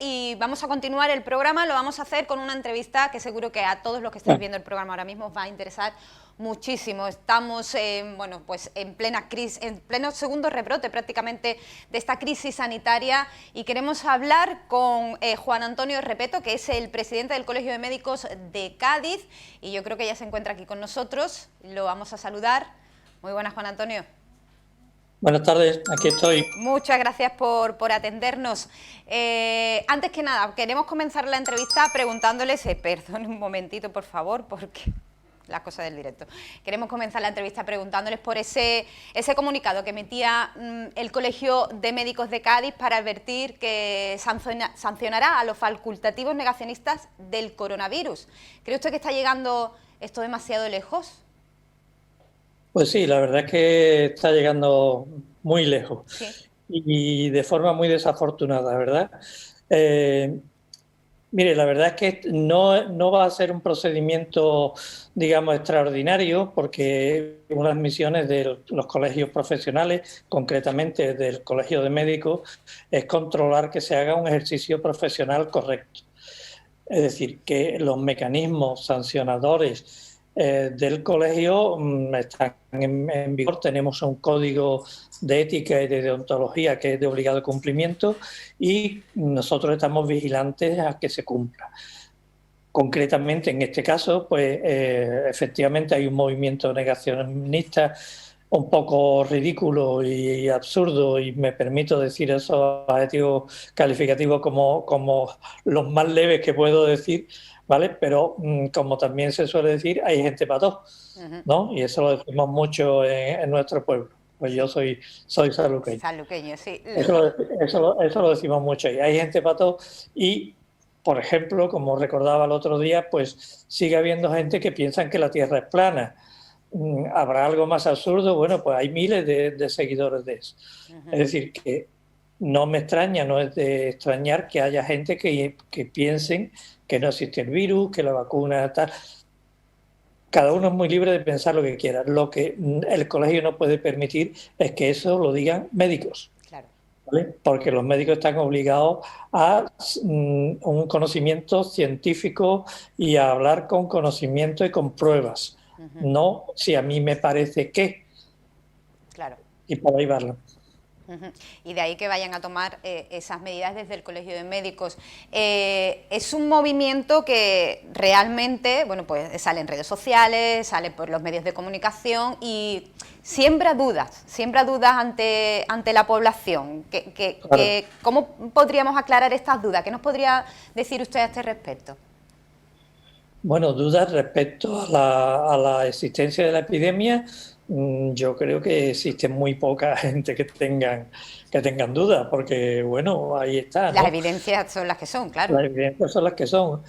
Y vamos a continuar el programa, lo vamos a hacer con una entrevista que seguro que a todos los que estáis viendo el programa ahora mismo os va a interesar muchísimo. Estamos bueno, pues en plena crisis, en pleno segundo rebrote prácticamente de esta crisis sanitaria y queremos hablar con Juan Antonio Repetto, que es el presidente del Colegio de Médicos de Cádiz, y yo creo que ya se encuentra aquí con nosotros. Lo vamos a saludar. Muy buenas, Juan Antonio. Buenas tardes, aquí estoy. Muchas gracias por atendernos. Antes que nada, queremos comenzar la entrevista preguntándoles, perdón un momentito por favor, porque las cosas del directo. Queremos comenzar la entrevista preguntándoles por ese comunicado que emitía el Colegio de Médicos de Cádiz para advertir que sancionará a los facultativos negacionistas del coronavirus. ¿Cree usted que está llegando esto demasiado lejos? Pues sí, la verdad es que está llegando muy lejos, Sí. y de forma muy desafortunada, ¿verdad? Mire, la verdad es que no va a ser un procedimiento, digamos, extraordinario, porque una de las misiones de los colegios profesionales, concretamente del Colegio de Médicos, es controlar que se haga un ejercicio profesional correcto. Es decir, que los mecanismos sancionadores del colegio están en vigor. Tenemos un código de ética y de deontología que es de obligado cumplimiento y nosotros estamos vigilantes a que se cumpla. Concretamente, en este caso, pues efectivamente hay un movimiento negacionista un poco ridículo y absurdo, y me permito decir esos adjetivos calificativos como los más leves que puedo decir, ¿vale? Pero como también se suele decir, hay gente para todo, ¿no? Y eso lo decimos mucho en nuestro pueblo. Pues yo soy sanluqueño. Sanluqueño, sí. Eso lo decimos mucho. Y hay gente para todo. Y, por ejemplo, como recordaba el otro día, pues sigue habiendo gente que piensa que la Tierra es plana. ¿Habrá algo más absurdo? Bueno, pues hay miles de seguidores de eso. Es decir, que no me extraña, no es de extrañar que haya gente que piensen que no existe el virus, que la vacuna tal. Cada uno es muy libre de pensar lo que quiera. Lo que el colegio no puede permitir es que eso lo digan médicos. Claro. ¿Vale? Porque los médicos están obligados a un conocimiento científico y a hablar con conocimiento y con pruebas. No si a mí me parece que. Claro. Y por ahí va. Y de ahí que vayan a tomar esas medidas desde el Colegio de Médicos. Es un movimiento que realmente, bueno, pues sale en redes sociales, sale por los medios de comunicación y siembra dudas ante la población. Claro. ¿Cómo podríamos aclarar estas dudas? ¿Qué nos podría decir usted a este respecto? Bueno, dudas respecto a la existencia de la epidemia. Yo creo que existe muy poca gente que tengan dudas, porque bueno, ahí está, Las ¿no? evidencias son las que son, claro. Las evidencias son las que son.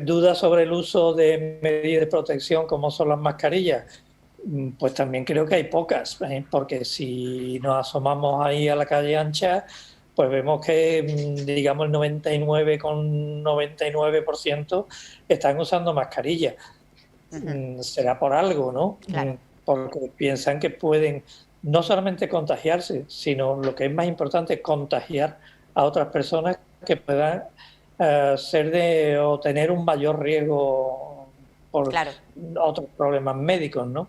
Dudas sobre el uso de medidas de protección como son las mascarillas, pues también creo que hay pocas, porque si nos asomamos ahí a la calle ancha, pues vemos que, digamos, el 99,99% están usando mascarillas. Será por algo, ¿no? Claro. Porque piensan que pueden no solamente contagiarse, sino lo que es más importante, contagiar a otras personas que puedan ser o tener un mayor riesgo por Claro. otros problemas médicos, ¿no?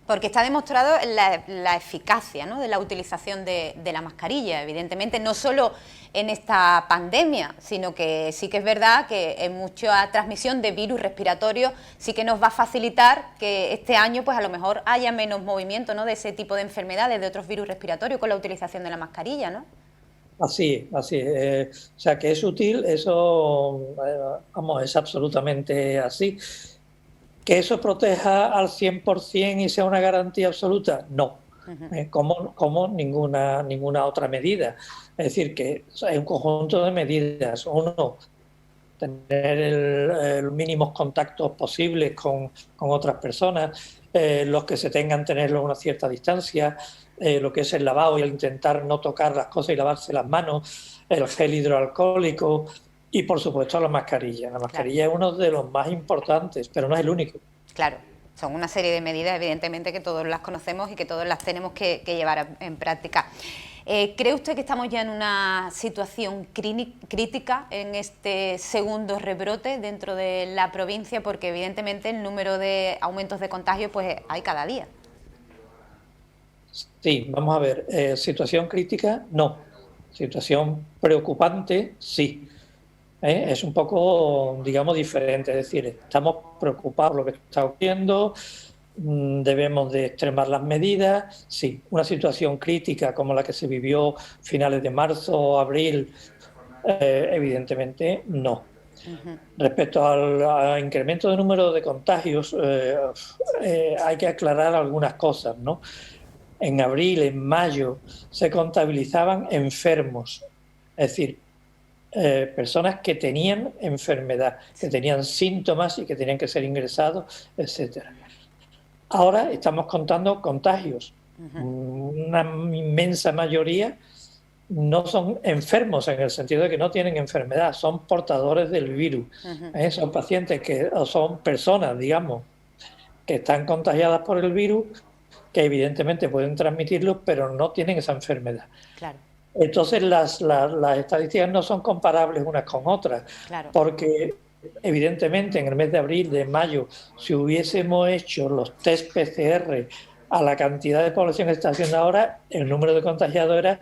Porque está demostrado la eficacia, ¿no?, de la utilización de la mascarilla, evidentemente, no solo en esta pandemia, sino que sí que es verdad que en mucha transmisión de virus respiratorios sí que nos va a facilitar que este año pues a lo mejor haya menos movimiento, ¿no?, de ese tipo de enfermedades, de otros virus respiratorios con la utilización de la mascarilla, ¿no? Así es. O sea, que es útil, eso, vamos, es absolutamente así. ¿Que eso proteja al 100% y sea una garantía absoluta? No, como ninguna otra medida. Es decir, que hay un conjunto de medidas. Uno, tener los mínimos contactos posibles con otras personas, los que se tengan, tenerlo a una cierta distancia, lo que es el lavado y el intentar no tocar las cosas y lavarse las manos, el gel hidroalcohólico. Y, por supuesto, la mascarilla. La mascarilla es uno de los más importantes, pero no es el único. Claro, son una serie de medidas, evidentemente, que todos las conocemos y que todos las tenemos que llevar en práctica. ¿Cree usted que estamos ya en una situación crítica en este segundo rebrote dentro de la provincia? Porque evidentemente el número de aumentos de contagios pues hay cada día. Sí, vamos a ver, situación crítica, no. Situación preocupante, sí. Es un poco, digamos, diferente, es decir, estamos preocupados por lo que está ocurriendo, debemos de extremar las medidas, sí. Una situación crítica como la que se vivió finales de marzo, abril, evidentemente no. Respecto al incremento de número de contagios, hay que aclarar algunas cosas, ¿no? En abril, en mayo, se contabilizaban enfermos, es decir, personas que tenían enfermedad, que tenían síntomas y que tenían que ser ingresados, etcétera. Ahora estamos contando contagios. Una inmensa mayoría no son enfermos en el sentido de que no tienen enfermedad, son portadores del virus. Son pacientes o son personas, digamos, que están contagiadas por el virus, que evidentemente pueden transmitirlo, pero no tienen esa enfermedad. Claro. Entonces las estadísticas no son comparables unas con otras, Claro. porque evidentemente en el mes de abril, de mayo, si hubiésemos hecho los test PCR a la cantidad de población que está haciendo ahora, el número de contagiados era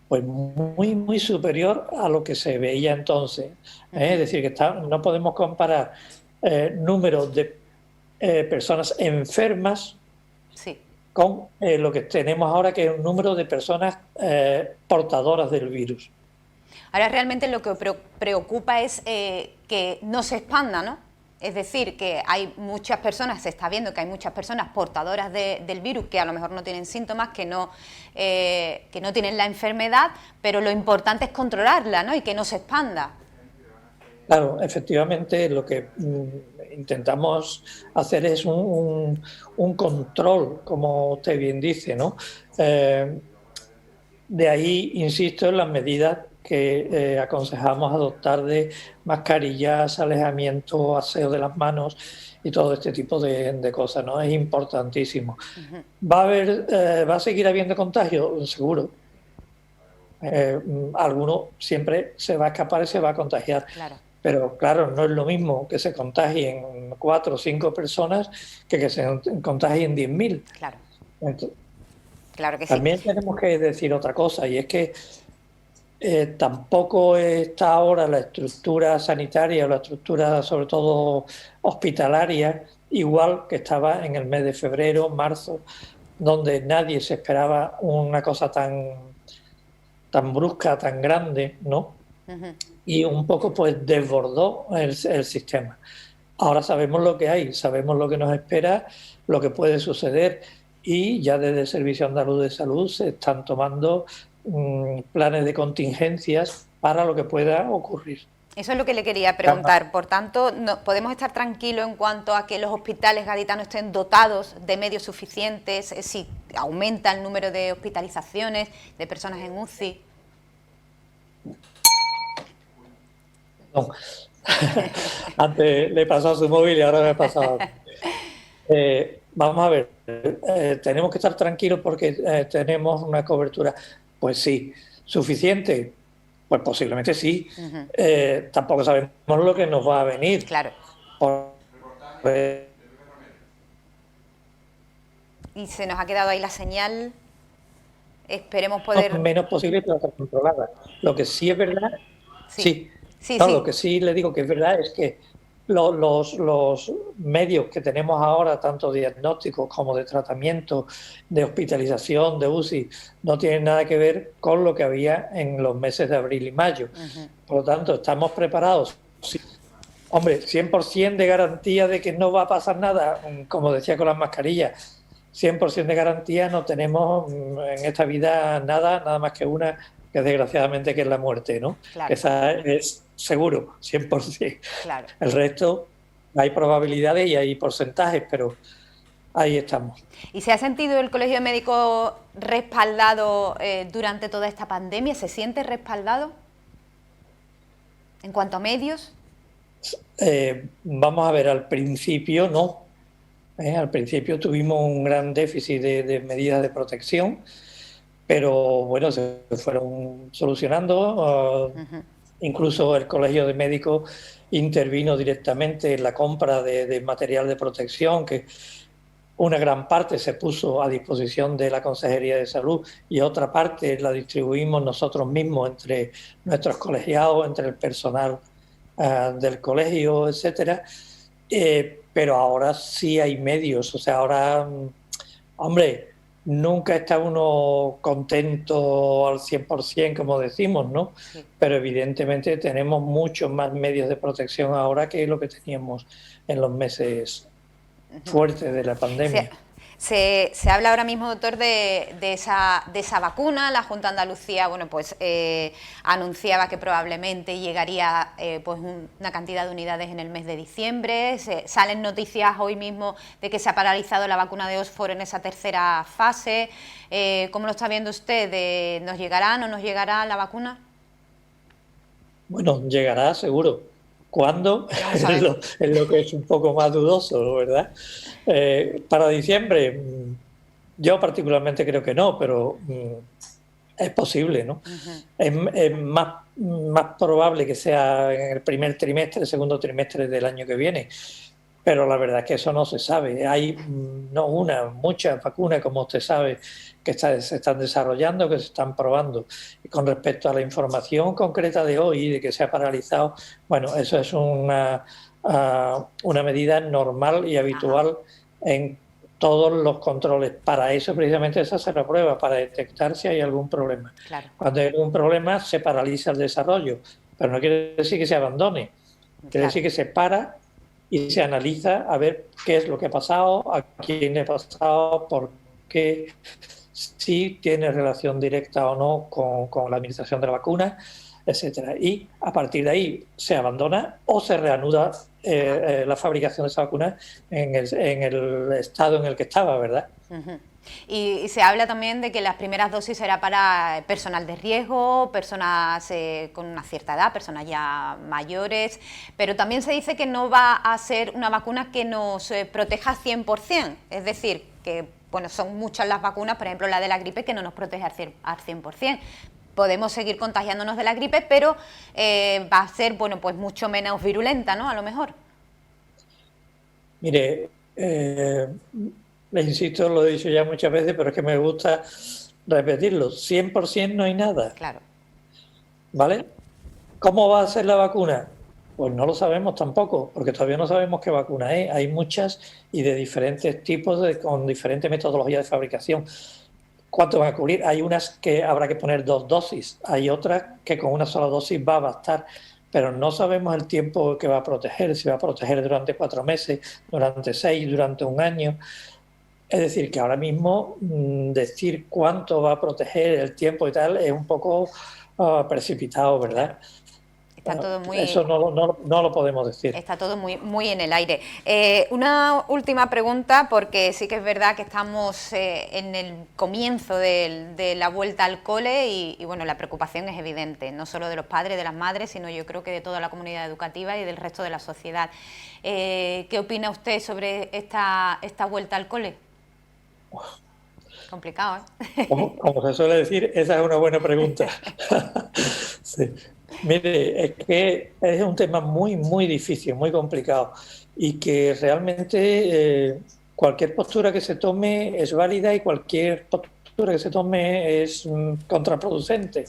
pues muy superior a lo que se veía entonces. Es decir, que no podemos comparar números de personas enfermas con lo que tenemos ahora, que es un número de personas portadoras del virus. Ahora realmente lo que preocupa es que no se expanda, ¿no? Es decir, que hay muchas personas, se está viendo que hay muchas personas portadoras del virus que a lo mejor no tienen síntomas, que no tienen la enfermedad, pero lo importante es controlarla, ¿no? Y que no se expanda. Claro, efectivamente lo que intentamos hacer es un control, como usted bien dice, ¿no? De ahí, insisto, en las medidas que aconsejamos adoptar de mascarillas, alejamiento, aseo de las manos y todo este tipo de cosas, ¿no? Es importantísimo. ¿Va a seguir habiendo contagios? Seguro. Alguno siempre se va a escapar y se va a contagiar. Claro. Pero claro, no es lo mismo que se contagien 4 o 5 personas que se contagien 10.000. Claro. Entonces, claro que sí. También tenemos que decir otra cosa, y es que tampoco está ahora la estructura sanitaria o la estructura sobre todo hospitalaria igual que estaba en el mes de febrero, marzo, donde nadie se esperaba una cosa tan brusca, tan grande, ¿no? Y un poco pues desbordó el sistema. Ahora sabemos lo que hay, sabemos lo que nos espera, lo que puede suceder, y ya desde el Servicio Andaluz de Salud se están tomando planes de contingencias para lo que pueda ocurrir. Eso es lo que le quería preguntar. Por tanto, ¿podemos estar tranquilos en cuanto a que los hospitales gaditanos estén dotados de medios suficientes, si aumenta el número de hospitalizaciones, de personas en UCI? No. Antes le he pasado su móvil y ahora me he pasado. Vamos a ver, tenemos que estar tranquilos porque tenemos una cobertura. Pues sí, ¿suficiente? Pues posiblemente sí. Tampoco sabemos lo que nos va a venir. Claro. Y se nos ha quedado ahí la señal. Esperemos poder... Lo menos posible, pero controlada. Lo que sí es verdad... Sí. Lo que sí le digo que es verdad es que los medios que tenemos ahora, tanto diagnósticos como de tratamiento, de hospitalización, de UCI, no tienen nada que ver con lo que había en los meses de abril y mayo. Por lo tanto, estamos preparados. Sí. Hombre, 100% de garantía de que no va a pasar nada, como decía con las mascarillas, 100% de garantía no tenemos en esta vida nada más que una, que desgraciadamente que es la muerte, ¿no? Claro. Esa es seguro, 100%. Claro. El resto, hay probabilidades y hay porcentajes, pero ahí estamos. ¿Y se ha sentido el Colegio Médico respaldado durante toda esta pandemia? ¿Se siente respaldado en cuanto a medios? Vamos a ver, al principio no. Al principio tuvimos un gran déficit de medidas de protección, pero bueno, se fueron solucionando. Incluso el Colegio de Médicos intervino directamente en la compra de material de protección, que una gran parte se puso a disposición de la Consejería de Salud y otra parte la distribuimos nosotros mismos entre nuestros colegiados, entre el personal del colegio, etcétera. Pero ahora sí hay medios, o sea, ahora, hombre, nunca está uno contento al 100%, como decimos, ¿no? Sí. Pero evidentemente tenemos muchos más medios de protección ahora que lo que teníamos en los meses fuertes de la pandemia. Se habla ahora mismo, doctor, de esa vacuna. La Junta de Andalucía, bueno, pues anunciaba que probablemente llegaría pues una cantidad de unidades en el mes de diciembre. Salen noticias hoy mismo de que se ha paralizado la vacuna de Oxford en esa tercera fase. ¿Cómo lo está viendo usted? ¿Nos llegará o no nos llegará la vacuna? Bueno, llegará seguro. ¿Cuándo? Es lo que es un poco más dudoso, ¿verdad? Para diciembre, yo particularmente creo que no, pero es posible, ¿no? Es más probable que sea en el primer trimestre, segundo trimestre del año que viene, pero la verdad es que eso no se sabe. Hay muchas vacunas, como usted sabe, que se están desarrollando, que se están probando. Y con respecto a la información concreta de hoy, de que se ha paralizado, bueno, eso es una medida normal y habitual en todos los controles. Para eso precisamente se hace la prueba, para detectar si hay algún problema. Claro. Cuando hay algún problema se paraliza el desarrollo, pero no quiere decir que se abandone, quiere decir que se para y se analiza a ver qué es lo que ha pasado, a quién le ha pasado, por qué, si tiene relación directa o no con la administración de la vacuna, etcétera. Y a partir de ahí se abandona o se reanuda la fabricación de esa vacuna en el estado en el que estaba, ¿verdad? Y se habla también de que las primeras dosis será para personal de riesgo, personas con una cierta edad, personas ya mayores, pero también se dice que no va a ser una vacuna que nos proteja 100%, es decir, que bueno, son muchas las vacunas, por ejemplo la de la gripe, que no nos protege al 100%. Podemos seguir contagiándonos de la gripe, pero va a ser, bueno, pues mucho menos virulenta, ¿no? A lo mejor. Mire, les insisto, lo he dicho ya muchas veces, pero es que me gusta repetirlo. 100% no hay nada. Claro. ¿Vale? ¿Cómo va a ser la vacuna? Pues no lo sabemos tampoco, porque todavía no sabemos qué vacuna es. Hay muchas y de diferentes tipos, con diferentes metodologías de fabricación. ¿Cuánto van a cubrir? Hay unas que habrá que poner 2 dosis, hay otras que con una sola dosis va a bastar, pero no sabemos el tiempo que va a proteger, si va a proteger durante 4 meses, durante 6, durante un año. Es decir, que ahora mismo decir cuánto va a proteger el tiempo y tal es un poco precipitado, ¿verdad? Está todo muy... Eso no lo podemos decir. Está todo muy en el aire. Una última pregunta, porque sí que es verdad que estamos en el comienzo de la vuelta al cole y bueno, la preocupación es evidente, no solo de los padres, de las madres, sino yo creo que de toda la comunidad educativa y del resto de la sociedad. ¿Qué opina usted sobre esta vuelta al cole? Complicado, ¿eh? Como se suele decir, esa es una buena pregunta. Sí. Mire, es que es un tema muy difícil, muy complicado y que realmente cualquier postura que se tome es válida y cualquier postura que se tome es contraproducente,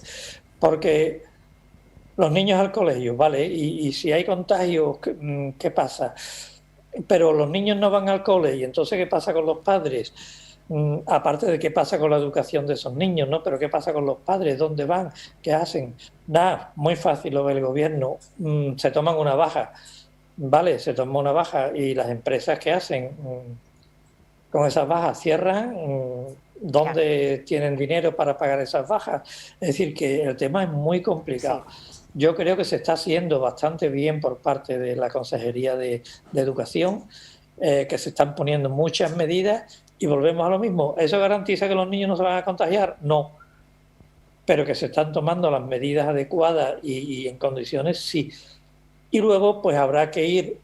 porque los niños al colegio, ¿vale? Y si hay contagios, ¿qué pasa? Pero los niños no van al cole y entonces ¿qué pasa con los padres? Aparte de qué pasa con la educación de esos niños, ¿no? Pero qué pasa con los padres, ¿dónde van? ¿Qué hacen? Nada, muy fácil lo ve el gobierno. Se toman una baja, ¿vale? Se toma una baja y las empresas ¿qué hacen? Con esas bajas cierran. ¿Dónde tienen dinero para pagar esas bajas? Es decir, que el tema es muy complicado. Sí. Yo creo que se está haciendo bastante bien por parte de la Consejería de Educación, que se están poniendo muchas medidas. Y volvemos a lo mismo. ¿Eso garantiza que los niños no se van a contagiar? No. Pero que se están tomando las medidas adecuadas y en condiciones, sí. Y luego, pues habrá que ir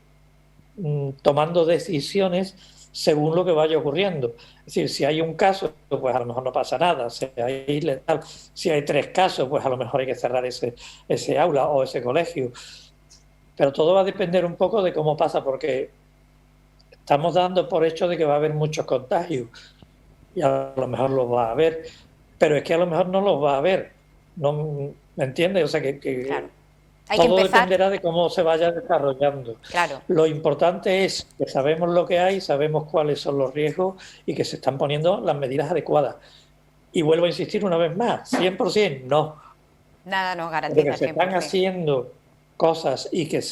tomando decisiones según lo que vaya ocurriendo. Es decir, si hay un caso, pues a lo mejor no pasa nada. Si hay letal, si hay 3 casos, pues a lo mejor hay que cerrar ese aula o ese colegio. Pero todo va a depender un poco de cómo pasa, porque estamos dando por hecho de que va a haber muchos contagios y a lo mejor los va a haber, pero es que a lo mejor no los va a haber. ¿No me entiendes? O sea que Claro. Hay que todo empezar. dependerá de cómo se vaya desarrollando. Claro. Lo importante es que sabemos lo que hay, sabemos cuáles son los riesgos y que se están poniendo las medidas adecuadas. Y vuelvo a insistir una vez más, 100% no. Nada nos Porque garantiza el se están 100%. haciendo cosas y que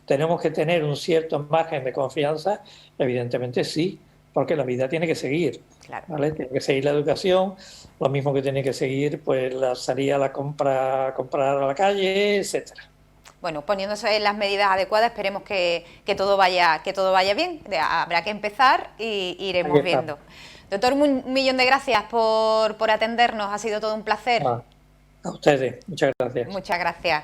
tenemos que tener un cierto margen de confianza, evidentemente sí, porque la vida tiene que seguir. Claro. ¿Vale? Tiene que seguir la educación, lo mismo que tiene que seguir pues la salida a la comprar a la calle, etcétera. Bueno, poniéndose las medidas adecuadas, esperemos que todo vaya bien. Habrá que empezar y iremos viendo. Doctor, un millón de gracias por atendernos, ha sido todo un placer. A ustedes, muchas gracias. Muchas gracias.